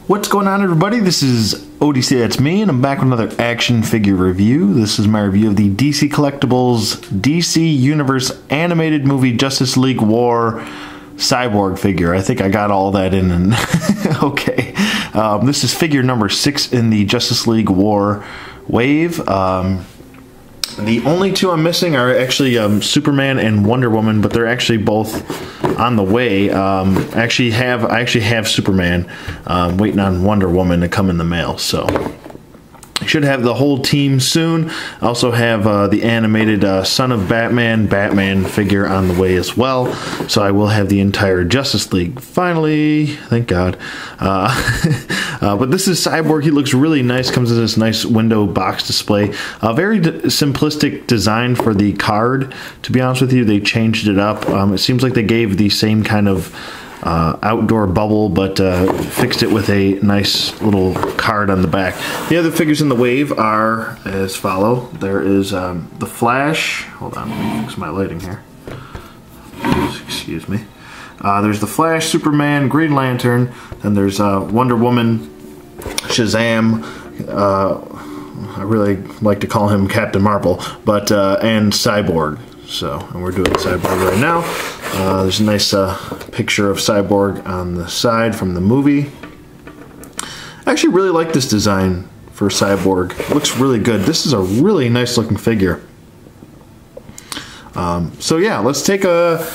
What's going on, everybody? This is ODC, that's me, and I'm back with another action figure review. This is my review of the DC Collectibles DC Universe animated movie Justice League War Cyborg figure. I think I got all that in. And okay. This is figure number 6 in the Justice League War wave. The only two I'm missing are actually Superman and Wonder Woman, but they're actually both on the way. I actually have Superman, waiting on Wonder Woman to come in the mail. So should have the whole team soon. I also have the animated Son of Batman figure on the way as well. So I will have the entire Justice League finally, thank God. But this is Cyborg. He looks really nice. Comes in this nice window box display. A very simplistic design for the card. To be honest with you, they changed it up. It seems like they gave the same kind of outdoor bubble, but fixed it with a nice little card on the back. The other figures in the wave are as follow. There is the Flash. Hold on, let me fix my lighting here. Excuse me. There's the Flash, Superman, Green Lantern. Then there's Wonder Woman, Shazam. I really like to call him Captain Marvel, but and Cyborg. So, and we're doing Cyborg right now. There's a nice picture of Cyborg on the side from the movie. I actually really like this design for Cyborg. It looks really good. This is a really nice looking figure. So yeah, let's take a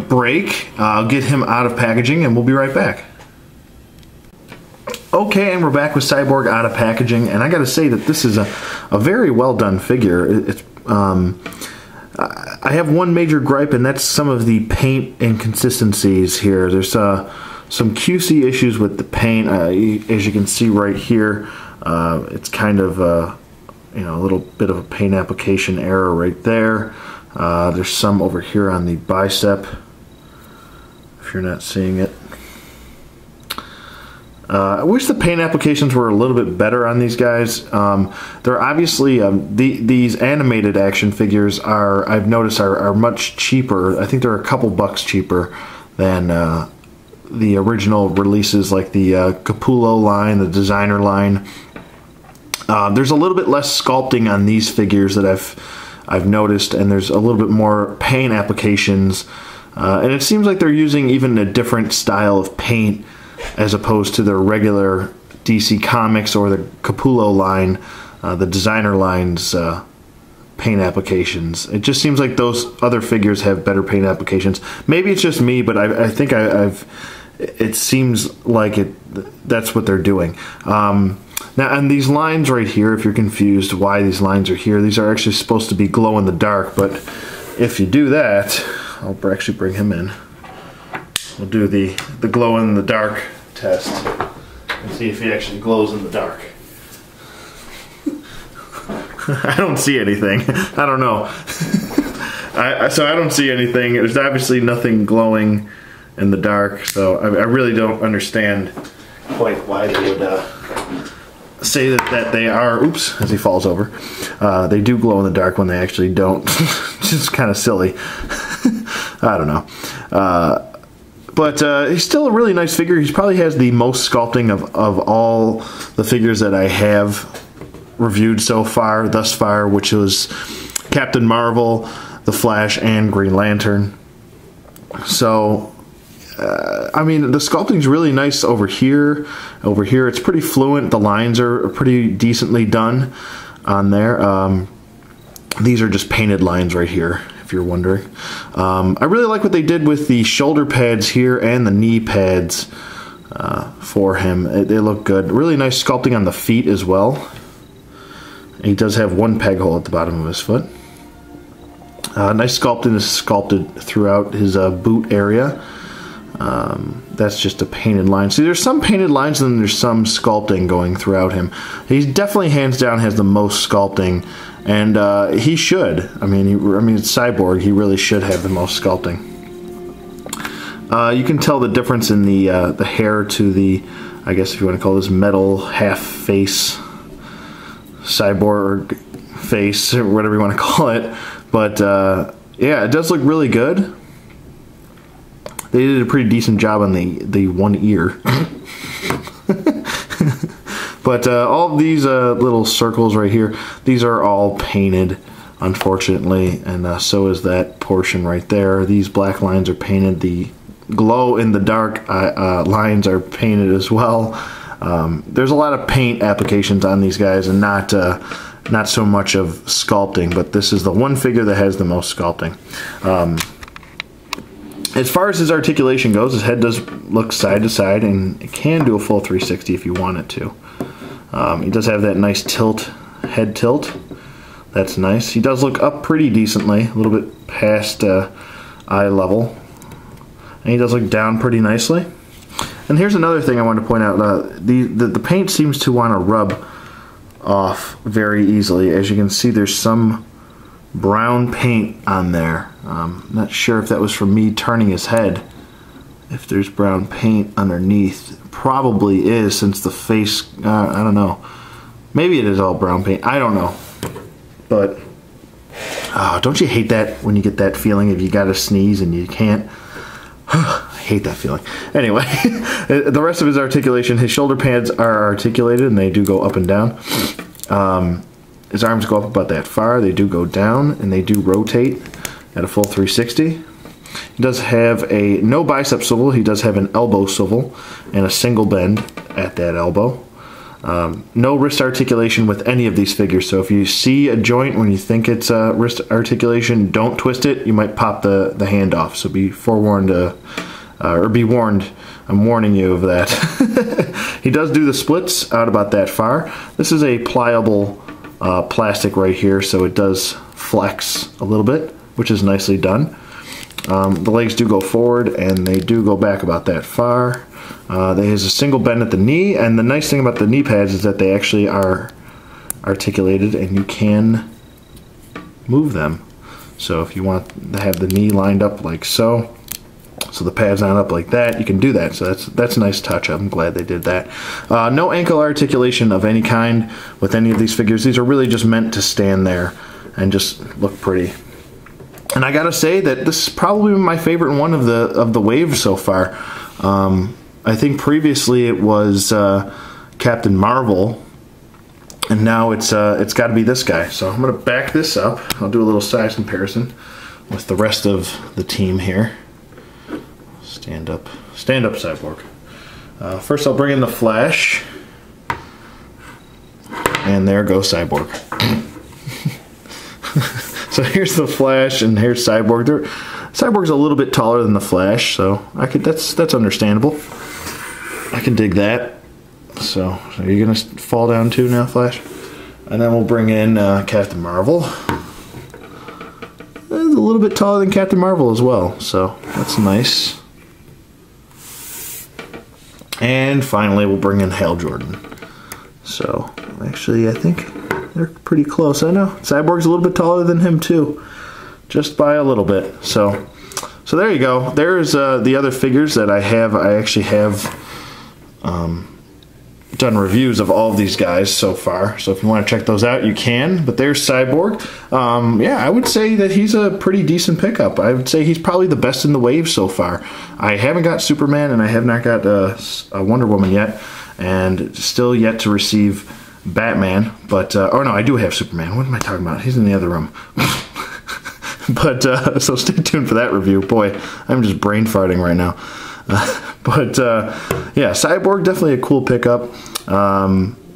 break. I'll get him out of packaging and we'll be right back. Okay, and we're back with Cyborg out of packaging, and I gotta say that this is a very well done figure. It's I have one major gripe, and that's some of the paint inconsistencies here. There's some QC issues with the paint. As you can see right here, it's kind of a little bit of a paint application error right there. There's some over here on the bicep, if you're not seeing it. I wish the paint applications were a little bit better on these guys. They're obviously, these animated action figures I've noticed are much cheaper. I think they're a couple bucks cheaper than the original releases, like the Capullo line, the designer line. There's a little bit less sculpting on these figures that I've noticed, and there's a little bit more paint applications. And it seems like they're using even a different style of paint as opposed to their regular DC Comics or the Capullo line, the designer line's paint applications. It just seems like those other figures have better paint applications. Maybe it's just me, but I think it seems like that's what they're doing. Now, on these lines right here, if you're confused why these lines are here, these are actually supposed to be glow in the dark, but if you do that, I'll actually bring him in. We'll do the glow in the dark test and see if he actually glows in the dark. I don't see anything. I don't know. So I don't see anything. There's obviously nothing glowing in the dark, so I really don't understand quite why they would say that they are, oops, as he falls over, they do glow in the dark when they actually don't. It's just kind of silly. I don't know. But he's still a really nice figure. He probably has the most sculpting of all the figures that I have reviewed thus far, which was Captain Marvel, the Flash, and Green Lantern. So, I mean, the sculpting's really nice over here. Over here, it's pretty fluent. The lines are pretty decently done on there. These are just painted lines right here, if you're wondering. I really like what they did with the shoulder pads here and the knee pads for him. They look good. Really nice sculpting on the feet as well. He does have one peg hole at the bottom of his foot. Nice sculpting is sculpted throughout his boot area. That's just a painted line. See, there's some painted lines and then there's some sculpting going throughout him. He definitely, hands down, has the most sculpting, and he should. I mean, it's Cyborg. He really should have the most sculpting. You can tell the difference in the hair to the, I guess if you want to call this metal half face, Cyborg face, or whatever you want to call it. But yeah, it does look really good. They did a pretty decent job on the one ear. But all of these little circles right here, these are all painted, unfortunately, and so is that portion right there. These black lines are painted. The glow in the dark lines are painted as well. There's a lot of paint applications on these guys, and not so much of sculpting, but this is the one figure that has the most sculpting. As far as his articulation goes, his head does look side to side, and it can do a full 360 if you want it to. He does have that nice head tilt. That's nice. He does look up pretty decently, a little bit past eye level. And he does look down pretty nicely. And here's another thing I wanted to point out. The paint seems to want to rub off very easily. As you can see, there's some brown paint on there. Not sure if that was from me turning his head. If there's brown paint underneath, probably is, since the face, I don't know. Maybe it is all brown paint. I don't know. But don't you hate that when you get that feeling if you gotta sneeze and you can't? I hate that feeling. Anyway, the rest of his articulation, his shoulder pads are articulated and they do go up and down. His arms go up about that far. They do go down and they do rotate at a full 360. He does have a no bicep swivel. He does have an elbow swivel and a single bend at that elbow. No wrist articulation with any of these figures. So if you see a joint when you think it's wrist articulation, don't twist it. You might pop the hand off. So be forewarned, or be warned. I'm warning you of that. He does do the splits out about that far. This is a pliable plastic right here, so it does flex a little bit, which is nicely done. The legs do go forward and they do go back about that far. There's a single bend at the knee, and the nice thing about the knee pads is that they actually are articulated and you can move them. So if you want to have the knee lined up like so the pad's not up like that, you can do that. So that's a nice touch. I'm glad they did that. No ankle articulation of any kind with any of these figures. These are really just meant to stand there and just look pretty. And I gotta say that this is probably my favorite one of the wave so far. I think previously it was Captain Marvel, and now it's got to be this guy. So I'm gonna back this up. I'll do a little size comparison with the rest of the team here. Stand up, Cyborg. First, I'll bring in the Flash, and there goes Cyborg. So here's the Flash, and here's Cyborg. Cyborg's a little bit taller than the Flash, so that's understandable. I can dig that. So you're gonna fall down too now, Flash? And then we'll bring in Captain Marvel. He's a little bit taller than Captain Marvel as well, so that's nice. And finally, we'll bring in Hal Jordan. So actually, I think they're pretty close. I know Cyborg's a little bit taller than him too, just by a little bit. So there you go. There's the other figures that I have. I actually have done reviews of all of these guys so far. So if you want to check those out, you can. But there's Cyborg. Yeah, I would say that he's a pretty decent pickup. I would say he's probably the best in the wave so far. I haven't got Superman, and I have not got a Wonder Woman yet, and still yet to receive Batman. But oh no, I do have Superman. What am I talking about? He's in the other room. But so stay tuned for that review. Boy, I'm just brain farting right now. But yeah, Cyborg, definitely a cool pickup.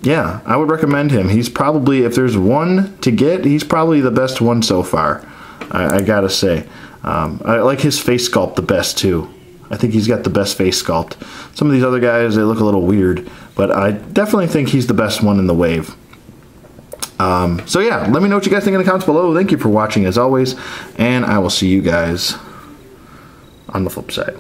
Yeah, I would recommend him. He's probably, if there's one to get, he's probably the best one so far. I gotta say. I like his face sculpt the best too. I think he's got the best face sculpt. Some of these other guys, they look a little weird, but I definitely think he's the best one in the wave. So yeah, let me know what you guys think in the comments below. Thank you for watching as always, and I will see you guys on the flip side.